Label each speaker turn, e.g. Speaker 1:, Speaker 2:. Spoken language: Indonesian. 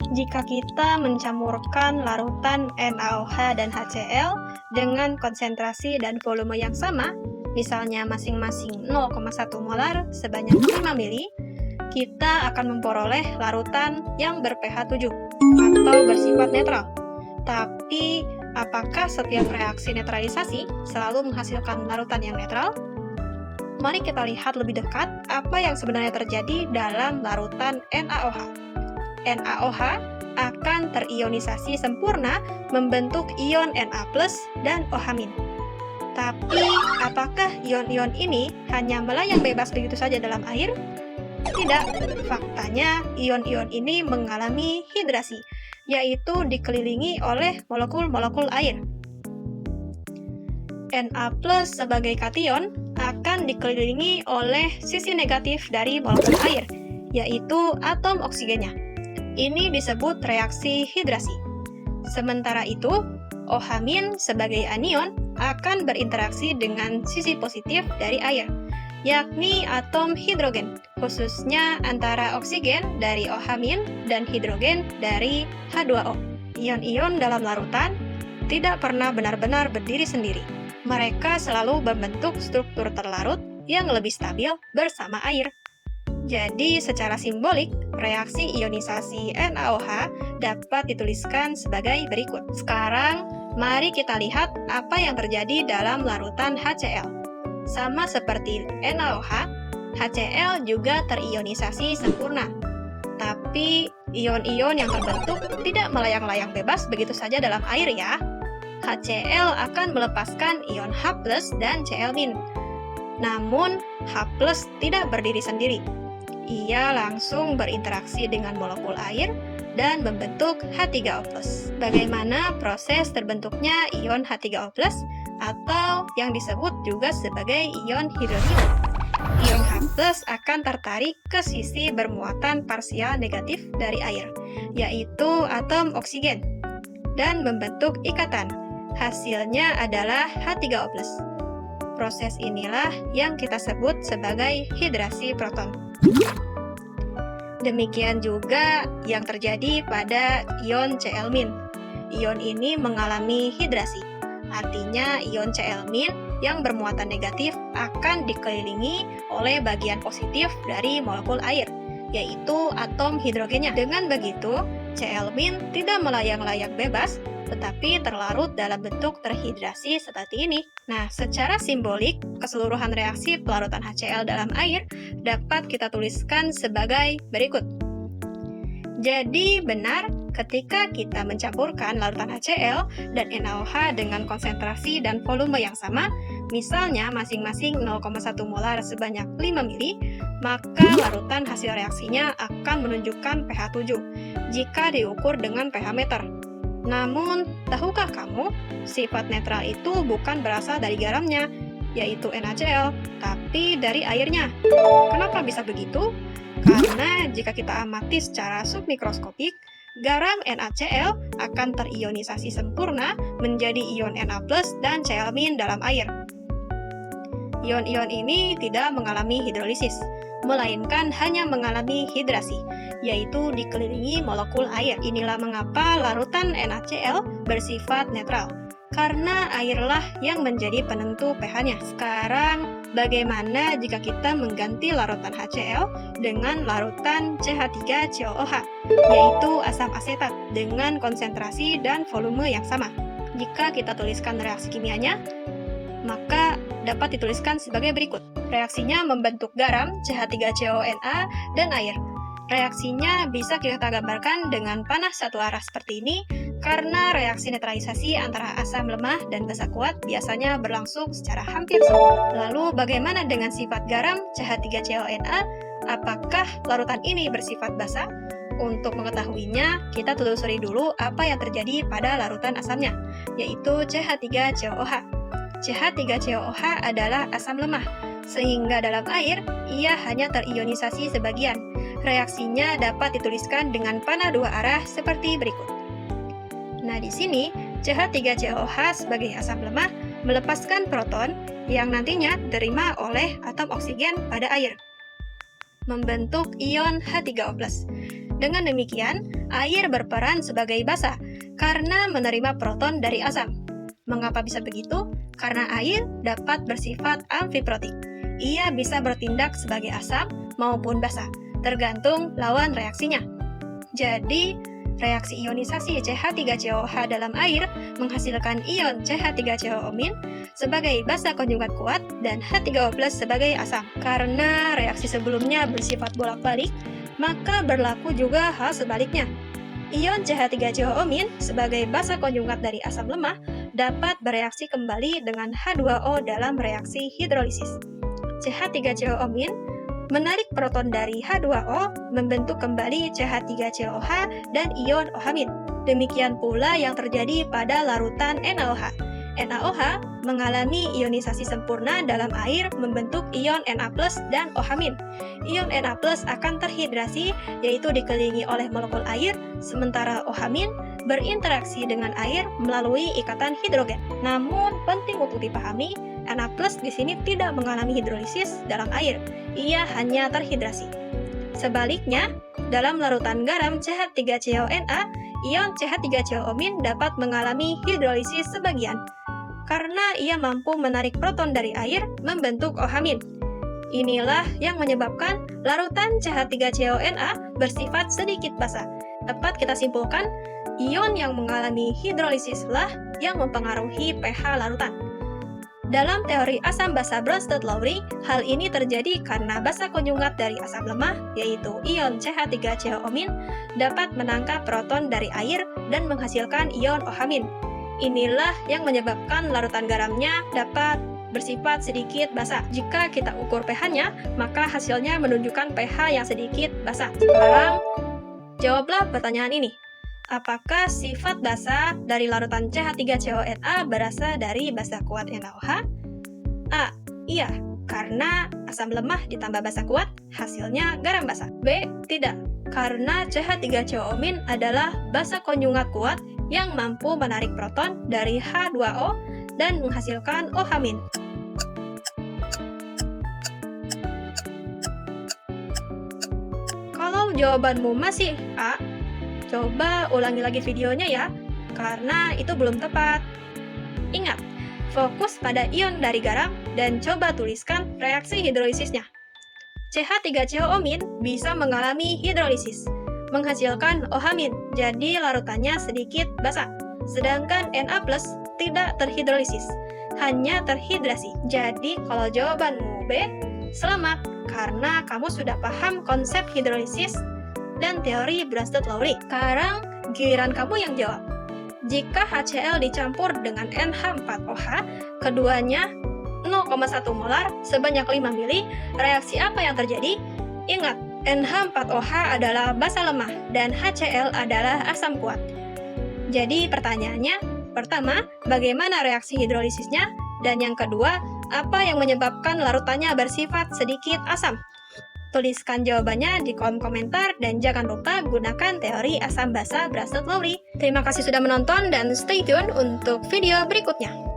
Speaker 1: Jika kita mencampurkan larutan NaOH dan HCl dengan konsentrasi dan volume yang sama, misalnya masing-masing 0,1 molar sebanyak 5 mili, kita akan memperoleh larutan yang ber-pH 7 atau bersifat netral. Tapi, apakah setiap reaksi netralisasi selalu menghasilkan larutan yang netral? Mari kita lihat lebih dekat apa yang sebenarnya terjadi dalam larutan NaOH. NaOH akan terionisasi sempurna membentuk ion Na+ dan OH-. Tapi, apakah ion-ion ini hanya melayang bebas begitu saja dalam air? Tidak, faktanya ion-ion ini mengalami hidrasi, yaitu dikelilingi oleh molekul-molekul air. Na+ sebagai kation akan dikelilingi oleh sisi negatif dari molekul air, yaitu atom oksigennya. Ini disebut reaksi hidrasi. Sementara itu, OH- sebagai anion akan berinteraksi dengan sisi positif dari air, yakni atom hidrogen, khususnya antara oksigen dari OH- dan hidrogen dari H2O. Ion-ion dalam larutan tidak pernah benar-benar berdiri sendiri. Mereka selalu membentuk struktur terlarut yang lebih stabil bersama air. Jadi, secara simbolik, reaksi ionisasi NaOH dapat dituliskan sebagai berikut. Sekarang, mari kita lihat apa yang terjadi dalam larutan HCl. Sama seperti NaOH, HCl juga terionisasi sempurna. Tapi, ion-ion yang terbentuk tidak melayang-layang bebas begitu saja dalam air ya. HCl akan melepaskan ion H+ dan Cl-. Namun, H+ tidak berdiri sendiri. Ia langsung berinteraksi dengan molekul air dan membentuk H3O+. Bagaimana proses terbentuknya ion H3O+, atau yang disebut juga sebagai ion hidrogen? Ion H+ akan tertarik ke sisi bermuatan parsial negatif dari air, yaitu atom oksigen, dan membentuk ikatan. Hasilnya adalah H3O+. Proses inilah yang kita sebut sebagai hidrasi proton. Demikian juga yang terjadi pada ion Cl-. Ion ini mengalami hidrasi, artinya ion Cl- yang bermuatan negatif akan dikelilingi oleh bagian positif dari molekul air, yaitu atom hidrogennya. Dengan begitu, Cl- tidak melayang-layang bebas, tetapi terlarut dalam bentuk terhidrasi seperti ini. Nah, secara simbolik, keseluruhan reaksi pelarutan HCl dalam air dapat kita tuliskan sebagai berikut. Jadi, benar ketika kita mencampurkan larutan HCl dan NaOH dengan konsentrasi dan volume yang sama, misalnya masing-masing 0,1 molar sebanyak 5 mili, maka larutan hasil reaksinya akan menunjukkan pH 7 jika diukur dengan pH meter. Namun, tahukah kamu, sifat netral itu bukan berasal dari garamnya, yaitu NaCl, tapi dari airnya. Kenapa bisa begitu? Karena jika kita amati secara submikroskopik, garam NaCl akan terionisasi sempurna menjadi ion Na+ dan Cl- dalam air. Ion-ion ini tidak mengalami hidrolisis, melainkan hanya mengalami hidrasi, yaitu dikelilingi molekul air. Inilah mengapa larutan NaCl bersifat netral, karena airlah yang menjadi penentu pH-nya. Sekarang, bagaimana jika kita mengganti larutan HCl dengan larutan CH3COOH, yaitu asam asetat dengan konsentrasi dan volume yang sama? Jika kita tuliskan reaksi kimianya, maka dapat dituliskan sebagai berikut. Reaksinya membentuk garam, CH3CONa, dan air. Reaksinya bisa kita gambarkan dengan panas satu arah seperti ini, karena reaksi netralisasi antara asam lemah dan basa kuat biasanya berlangsung secara hampir sempurna. Lalu bagaimana dengan sifat garam, CH3CONa? Apakah larutan ini bersifat basa? Untuk mengetahuinya, kita telusuri dulu apa yang terjadi pada larutan asamnya, yaitu CH3COOH. CH3COOH adalah asam lemah, sehingga dalam air, ia hanya terionisasi sebagian. Reaksinya dapat dituliskan dengan panah dua arah seperti berikut. Nah, di sini, CH3COOH sebagai asam lemah melepaskan proton yang nantinya diterima oleh atom oksigen pada air, membentuk ion H3O+. Dengan demikian, air berperan sebagai basa karena menerima proton dari asam. Mengapa bisa begitu? Karena air dapat bersifat amfiprotik. Ia bisa bertindak sebagai asam maupun basa, tergantung lawan reaksinya. Jadi, reaksi ionisasi CH3COH dalam air menghasilkan ion CH3COO- sebagai basa konjugat kuat dan H3O+ sebagai asam. Karena reaksi sebelumnya bersifat bolak-balik, maka berlaku juga hal sebaliknya. Ion CH3COO- sebagai basa konjugat dari asam lemah dapat bereaksi kembali dengan H2O dalam reaksi hidrolisis. CH3COO- menarik proton dari H2O membentuk kembali CH3COH dan ion OH-. Demikian pula yang terjadi pada larutan NaOH. NaOH mengalami ionisasi sempurna dalam air membentuk ion Na+ dan OH-. Ion Na+ akan terhidrasi yaitu dikelilingi oleh molekul air, sementara OH- berinteraksi dengan air melalui ikatan hidrogen. Namun penting untuk dipahami, Na+ di sini tidak mengalami hidrolisis dalam air, ia hanya terhidrasi. Sebaliknya, dalam larutan garam CH3CONa, ion CH3COO- dapat mengalami hidrolisis sebagian, karena ia mampu menarik proton dari air membentuk OH-. Inilah yang menyebabkan larutan CH3CONa bersifat sedikit basa. Dapat kita simpulkan, ion yang mengalami hidrolisislah yang mempengaruhi pH larutan. Dalam teori asam basa Bronsted-Lowry, hal ini terjadi karena basa konjugat dari asam lemah, yaitu ion CH3COO-, dapat menangkap proton dari air dan menghasilkan ion OH-. Inilah yang menyebabkan larutan garamnya dapat bersifat sedikit basa. Jika kita ukur pH-nya, maka hasilnya menunjukkan pH yang sedikit basa. Sekarang, jawablah pertanyaan ini. Apakah sifat basa dari larutan CH3CONa berasal dari basa kuat NaOH? A. Iya, karena asam lemah ditambah basa kuat, hasilnya garam basa. B. Tidak, karena CH3COO- adalah basa konjugat kuat yang mampu menarik proton dari H2O dan menghasilkan OH-. Kalau jawabanmu masih A, coba ulangi lagi videonya ya, karena itu belum tepat. Ingat, fokus pada ion dari garam dan coba tuliskan reaksi hidrolisisnya. CH3COO- bisa mengalami hidrolisis, menghasilkan OH-, jadi larutannya sedikit basa. Sedangkan Na+ tidak terhidrolisis, hanya terhidrasi. Jadi kalau jawabanmu B, selamat, karena kamu sudah paham konsep hidrolisis dan teori Bronsted-Lowry. Sekarang giliran kamu yang jawab. Jika HCl dicampur dengan NH4OH, keduanya 0,1 molar sebanyak 5 mili, reaksi apa yang terjadi? Ingat, NH4OH adalah basa lemah dan HCl adalah asam kuat. Jadi pertanyaannya, pertama, bagaimana reaksi hidrolisisnya? Dan yang kedua, apa yang menyebabkan larutannya bersifat sedikit asam? Tuliskan jawabannya di kolom komentar dan jangan lupa gunakan teori asam basa Bronsted-Lowry. Terima kasih sudah menonton dan stay tune untuk video berikutnya.